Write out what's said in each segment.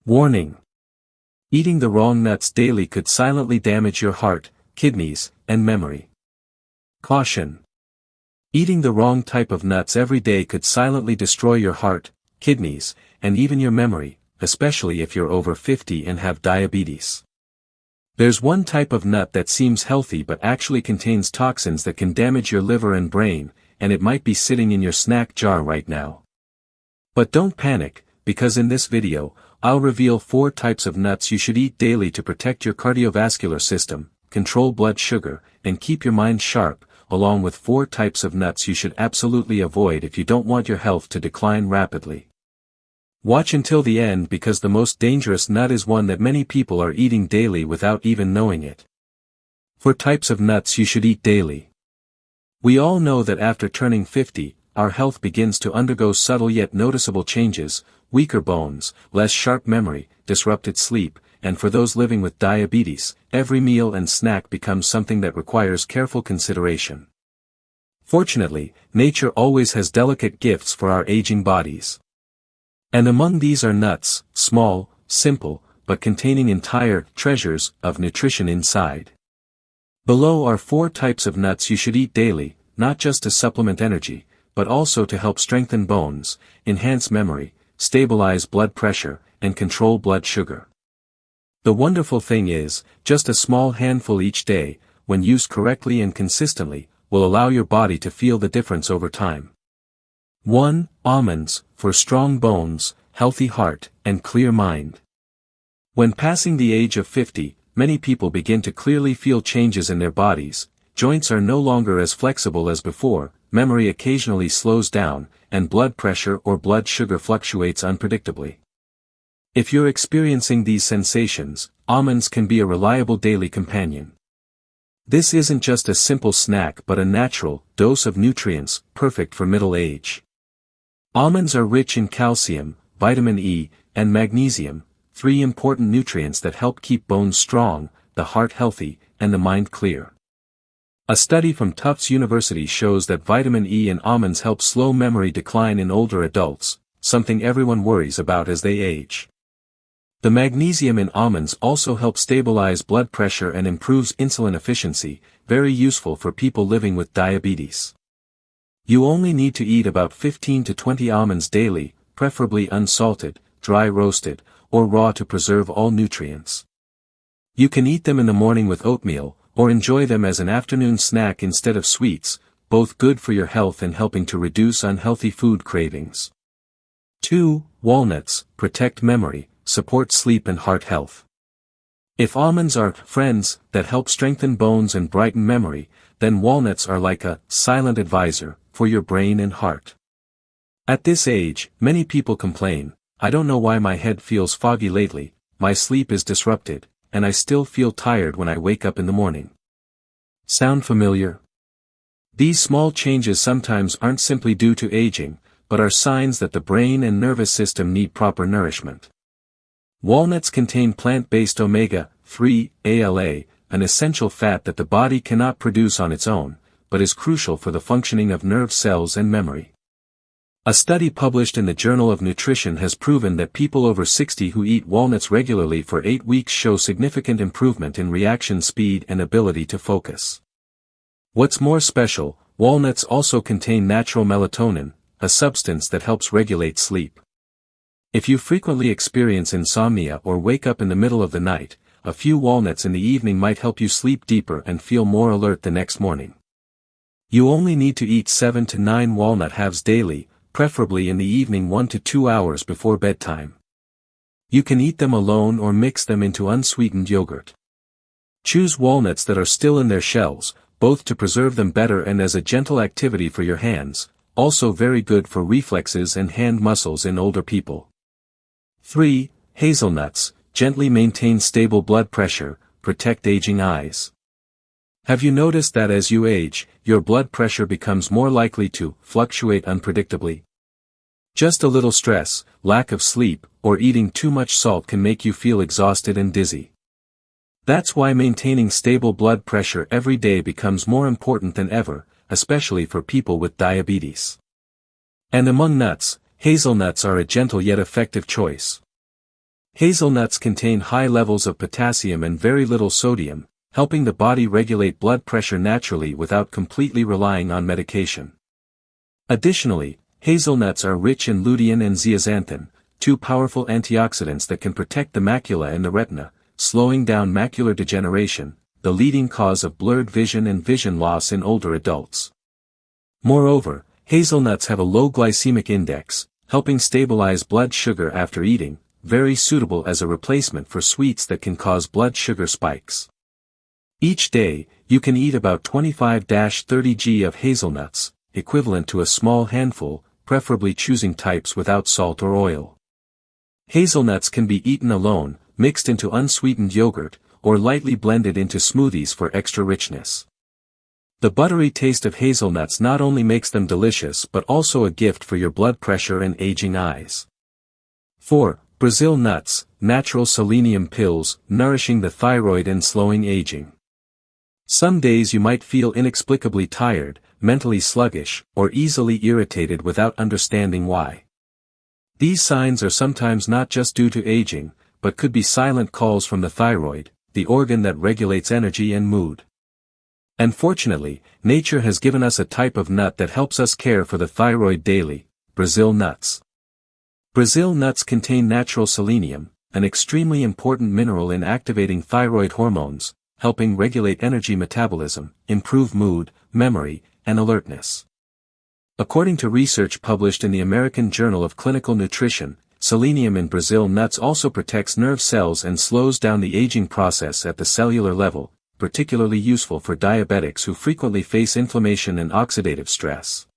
Warning: eating the wrong nuts daily could silently damage your heart, kidneys, and memory. Caution: eating the wrong type of nuts every day could silently destroy your heart, kidneys, and even your memory, especially if you're over 50 and have diabetes. There's one type of nut that seems healthy but actually contains toxins that can damage your liver and brain, and it might be sitting in your snack jar right now. But don't panic, because in this video, I'll reveal 4 types of nuts you should eat daily to protect your cardiovascular system, control blood sugar, and keep your mind sharp, along with 4 types of nuts you should absolutely avoid if you don't want your health to decline rapidly. Watch until the end because the most dangerous nut is one that many people are eating daily without even knowing it. 4 types of nuts you should eat daily. We all know that after turning 50, our health begins to undergo subtle yet noticeable changes: weaker bones, less sharp memory, disrupted sleep, and for those living with diabetes, every meal and snack becomes something that requires careful consideration. Fortunately, nature always has delicate gifts for our aging bodies. And among these are nuts, small, simple, but containing entire treasures of nutrition inside. Below are 4 types of nuts you should eat daily, not just to supplement energy, but also to help strengthen bones, enhance memory, stabilize blood pressure, and control blood sugar. The wonderful thing is, just a small handful each day, when used correctly and consistently, will allow your body to feel the difference over time. 1. Almonds, for strong bones, healthy heart, and clear mind. When passing the age of 50, many people begin to clearly feel changes in their bodies. Joints are no longer as flexible as before, memory occasionally slows down, and blood pressure or blood sugar fluctuates unpredictably. If you're experiencing these sensations, almonds can be a reliable daily companion. This isn't just a simple snack but a natural dose of nutrients, perfect for middle age. Almonds are rich in calcium, vitamin E, and magnesium, 3 important nutrients that help keep bones strong, the heart healthy, and the mind clear. A study from Tufts University shows that vitamin E in almonds helps slow memory decline in older adults, something everyone worries about as they age. The magnesium in almonds also helps stabilize blood pressure and improves insulin efficiency, very useful for people living with diabetes. You only need to eat about 15 to 20 almonds daily, preferably unsalted, dry roasted, or raw to preserve all nutrients. You can eat them in the morning with oatmeal, or enjoy them as an afternoon snack instead of sweets, both good for your health and helping to reduce unhealthy food cravings. 2. Walnuts, protect memory, support sleep and heart health. If almonds are friends that help strengthen bones and brighten memory, then walnuts are like a silent advisor for your brain and heart. At this age, many people complain, "I don't know why my head feels foggy lately, my sleep is disrupted, and I still feel tired when I wake up in the morning." Sound familiar? These small changes sometimes aren't simply due to aging, but are signs that the brain and nervous system need proper nourishment. Walnuts contain plant-based omega-3, ALA, an essential fat that the body cannot produce on its own, but is crucial for the functioning of nerve cells and memory. A study published in the Journal of Nutrition has proven that people over 60 who eat walnuts regularly for 8 weeks show significant improvement in reaction speed and ability to focus. What's more special, walnuts also contain natural melatonin, a substance that helps regulate sleep. If you frequently experience insomnia or wake up in the middle of the night, a few walnuts in the evening might help you sleep deeper and feel more alert the next morning. You only need to eat 7 to 9 walnut halves daily, preferably in the evening 1 to 2 hours before bedtime. You can eat them alone or mix them into unsweetened yogurt. Choose walnuts that are still in their shells, both to preserve them better and as a gentle activity for your hands, also very good for reflexes and hand muscles in older people. 3. Hazelnuts, gently maintain stable blood pressure, protect aging eyes. Have you noticed that as you age, your blood pressure becomes more likely to fluctuate unpredictably? Just a little stress, lack of sleep, or eating too much salt can make you feel exhausted and dizzy. That's why maintaining stable blood pressure every day becomes more important than ever, especially for people with diabetes. And among nuts, hazelnuts are a gentle yet effective choice. Hazelnuts contain high levels of potassium and very little sodium, helping the body regulate blood pressure naturally without completely relying on medication. Additionally, hazelnuts are rich in lutein and zeaxanthin, two powerful antioxidants that can protect the macula and the retina, slowing down macular degeneration, the leading cause of blurred vision and vision loss in older adults. Moreover, hazelnuts have a low glycemic index, helping stabilize blood sugar after eating, very suitable as a replacement for sweets that can cause blood sugar spikes. Each day, you can eat about 25-30 g of hazelnuts, equivalent to a small handful, preferably choosing types without salt or oil. Hazelnuts can be eaten alone, mixed into unsweetened yogurt, or lightly blended into smoothies for extra richness. The buttery taste of hazelnuts not only makes them delicious but also a gift for your blood pressure and aging eyes. 4. Brazil nuts, natural selenium pills, nourishing the thyroid and slowing aging. Some days you might feel inexplicably tired, mentally sluggish, or easily irritated without understanding why. These signs are sometimes not just due to aging, but could be silent calls from the thyroid, the organ that regulates energy and mood. And fortunately, nature has given us a type of nut that helps us care for the thyroid daily: Brazil nuts. Brazil nuts contain natural selenium, an extremely important mineral in activating thyroid hormones, helping regulate energy metabolism, improve mood, memory, and alertness. According to research published in the American Journal of Clinical Nutrition, selenium in Brazil nuts also protects nerve cells and slows down the aging process at the cellular level, particularly useful for diabetics who frequently face inflammation and oxidative stress.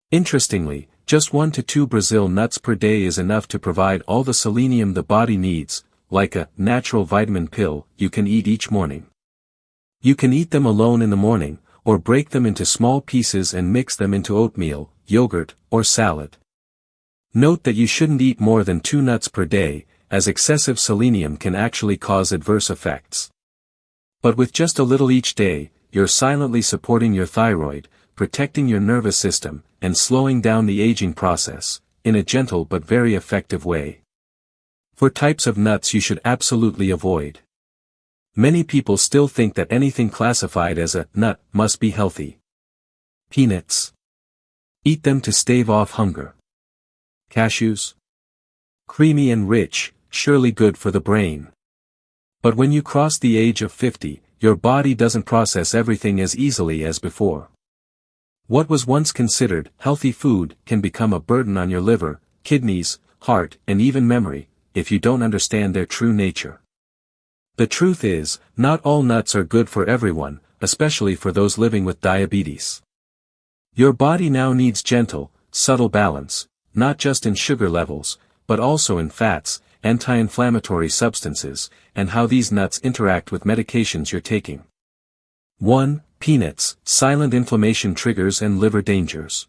Interestingly, just 1 to 2 Brazil nuts per day is enough to provide all the selenium the body needs, like a natural vitamin pill you can eat each morning. You can eat them alone in the morning, or break them into small pieces and mix them into oatmeal, yogurt, or salad. Note that you shouldn't eat more than 2 nuts per day, as excessive selenium can actually cause adverse effects. But with just a little each day, you're silently supporting your thyroid, protecting your nervous system, and slowing down the aging process, in a gentle but very effective way. 4 types of nuts you should absolutely avoid. Many people still think that anything classified as a nut must be healthy. Peanuts. Eat them to stave off hunger. Cashews. Creamy and rich, surely good for the brain. But when you cross the age of 50, your body doesn't process everything as easily as before. What was once considered healthy food can become a burden on your liver, kidneys, heart, and even memory, if you don't understand their true nature. The truth is, not all nuts are good for everyone, especially for those living with diabetes. Your body now needs gentle, subtle balance, not just in sugar levels, but also in fats, anti-inflammatory substances, and how these nuts interact with medications you're taking. 1. Peanuts, silent inflammation triggers and liver dangers.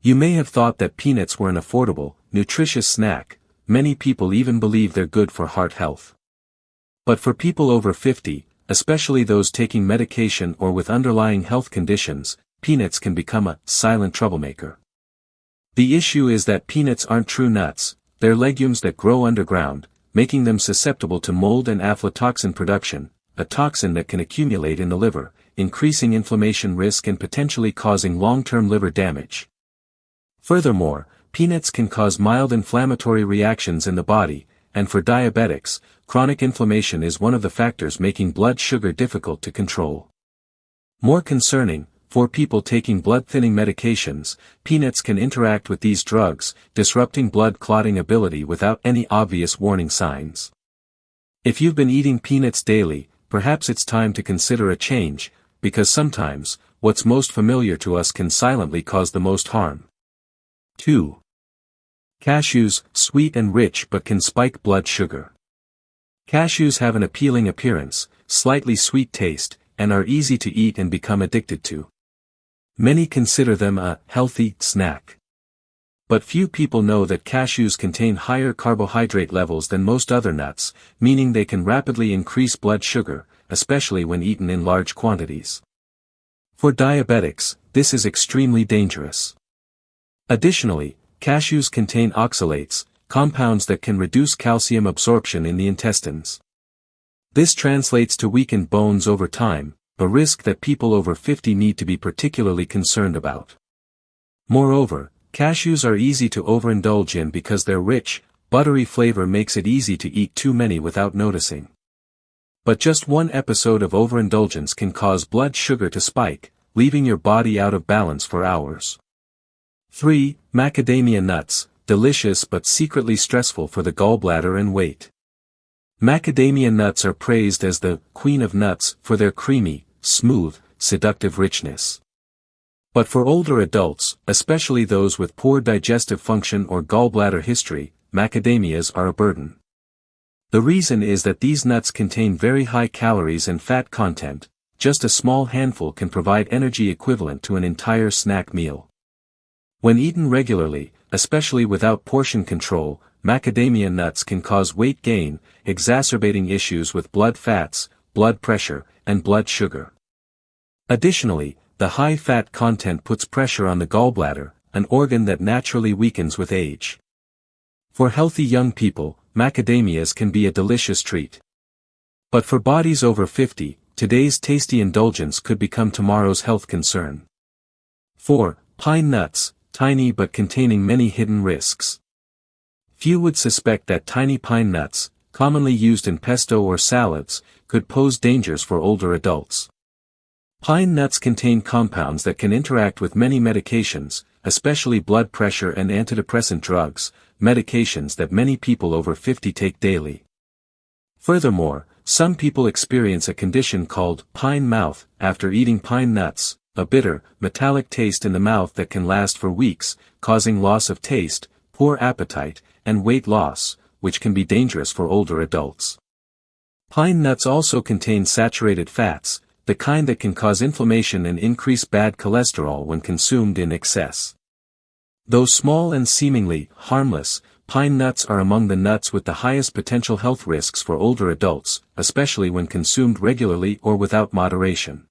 You may have thought that peanuts were an affordable, nutritious snack. Many people even believe they're good for heart health. But for people over 50, especially those taking medication or with underlying health conditions, peanuts can become a silent troublemaker. The issue is that peanuts aren't true nuts, they're legumes that grow underground, making them susceptible to mold and aflatoxin production, a toxin that can accumulate in the liver, increasing inflammation risk and potentially causing long-term liver damage. Furthermore, peanuts can cause mild inflammatory reactions in the body, and for diabetics, chronic inflammation is one of the factors making blood sugar difficult to control. More concerning, for people taking blood-thinning medications, peanuts can interact with these drugs, disrupting blood clotting ability without any obvious warning signs. If you've been eating peanuts daily, perhaps it's time to consider a change, because sometimes, what's most familiar to us can silently cause the most harm. 2. Cashews, sweet and rich but can spike blood sugar. Cashews have an appealing appearance, slightly sweet taste, and are easy to eat and become addicted to. Many consider them a healthy snack. But few people know that cashews contain higher carbohydrate levels than most other nuts, meaning they can rapidly increase blood sugar, especially when eaten in large quantities. For diabetics, this is extremely dangerous. Additionally, cashews contain oxalates, compounds that can reduce calcium absorption in the intestines. This translates to weakened bones over time, a risk that people over 50 need to be particularly concerned about. Moreover, cashews are easy to overindulge in because their rich, buttery flavor makes it easy to eat too many without noticing. But just one episode of overindulgence can cause blood sugar to spike, leaving your body out of balance for hours. 3. Macadamia nuts, delicious but secretly stressful for the gallbladder and weight. Macadamia nuts are praised as the queen of nuts for their creamy, smooth, seductive richness. But for older adults, especially those with poor digestive function or gallbladder history, macadamias are a burden. The reason is that these nuts contain very high calories and fat content. Just a small handful can provide energy equivalent to an entire snack meal. When eaten regularly, especially without portion control, macadamia nuts can cause weight gain, exacerbating issues with blood fats, blood pressure, and blood sugar. Additionally, the high fat content puts pressure on the gallbladder, an organ that naturally weakens with age. For healthy young people, macadamias can be a delicious treat. But for bodies over 50, today's tasty indulgence could become tomorrow's health concern. 4. Pine nuts, tiny but containing many hidden risks. Few would suspect that tiny pine nuts, commonly used in pesto or salads, could pose dangers for older adults. Pine nuts contain compounds that can interact with many medications, especially blood pressure and antidepressant drugs, medications that many people over 50 take daily. Furthermore, some people experience a condition called pine mouth after eating pine nuts, a bitter, metallic taste in the mouth that can last for weeks, causing loss of taste, poor appetite, and weight loss, which can be dangerous for older adults. Pine nuts also contain saturated fats, the kind that can cause inflammation and increase bad cholesterol when consumed in excess. Though small and seemingly harmless, pine nuts are among the nuts with the highest potential health risks for older adults, especially when consumed regularly or without moderation.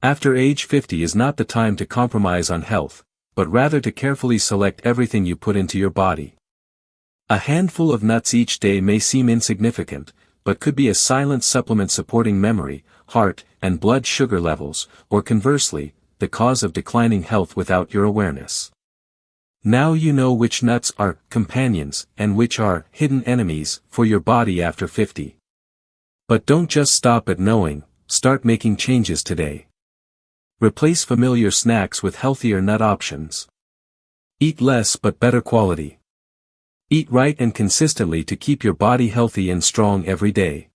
After age 50 is not the time to compromise on health, but rather to carefully select everything you put into your body. A handful of nuts each day may seem insignificant, but could be a silent supplement supporting memory, heart, and blood sugar levels, or conversely, the cause of declining health without your awareness. Now you know which nuts are companions and which are hidden enemies for your body after 50. But don't just stop at knowing, start making changes today. Replace familiar snacks with healthier nut options. Eat less but better quality. Eat right and consistently to keep your body healthy and strong every day.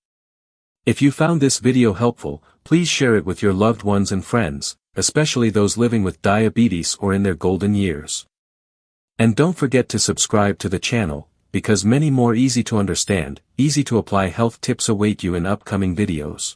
If you found this video helpful, please share it with your loved ones and friends, especially those living with diabetes or in their golden years. And don't forget to subscribe to the channel, because many more easy to understand, easy to apply health tips await you in upcoming videos.